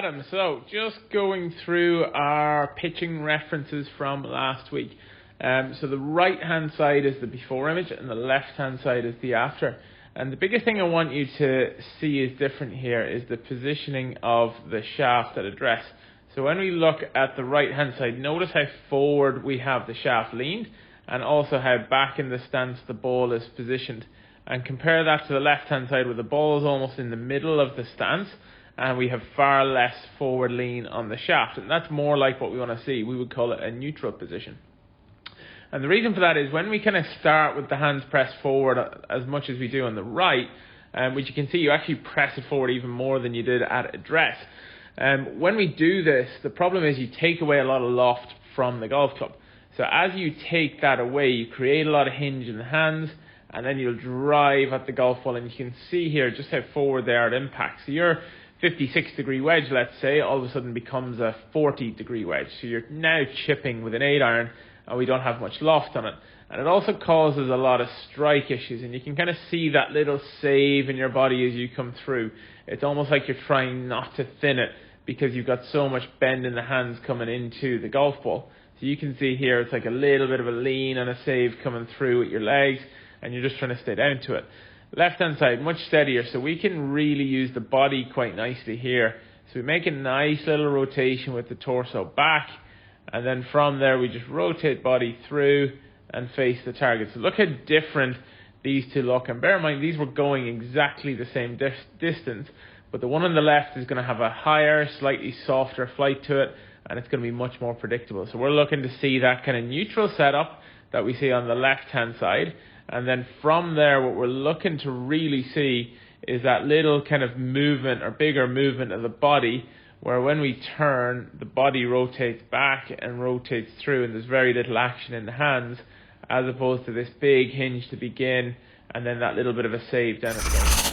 Adam. So just going through our pitching references from last week. So the right hand side is the before image and the left hand side is the after. And the biggest thing I want you to see is different here is the positioning of the shaft at address. So when we look at the right hand side, notice how forward we have the shaft leaned and also how back in the stance the ball is positioned. And compare that to the left hand side where the ball is almost in the middle of the stance and we have far less forward lean on the shaft. And that's more like what we want to see. We would call it a neutral position. And the reason for that is when we kind of start with the hands pressed forward as much as we do on the right, which you can see you actually press it forward even more than you did at address. When we do this, the problem is you take away a lot of loft from the golf club. So as you take that away, you create a lot of hinge in the hands, and then you'll drive at the golf ball, and you can see here just how forward they are at impact. So your 56-degree wedge, let's say, all of a sudden becomes a 40-degree wedge. So you're now chipping with an 8-iron, and we don't have much loft on it. And it also causes a lot of strike issues, and you can kind of see that little save in your body as you come through. It's almost like you're trying not to thin it because you've got so much bend in the hands coming into the golf ball. So you can see here it's like a little bit of a lean and a save coming through with your legs, and you're just trying to stay down to it. Left hand side, much steadier, so we can really use the body quite nicely here. So we make a nice little rotation with the torso back, and then from there we just rotate body through and face the target. So look how different these two look, and bear in mind these were going exactly the same distance, but the one on the left is going to have a higher, slightly softer flight to it, and it's going to be much more predictable. So we're looking to see that kind of neutral setup that we see on the left hand side, and then from there what we're looking to really see is that little kind of movement or bigger movement of the body, where when we turn, the body rotates back and rotates through, and there's very little action in the hands, as opposed to this big hinge to begin, and then that little bit of a save down at the bottom.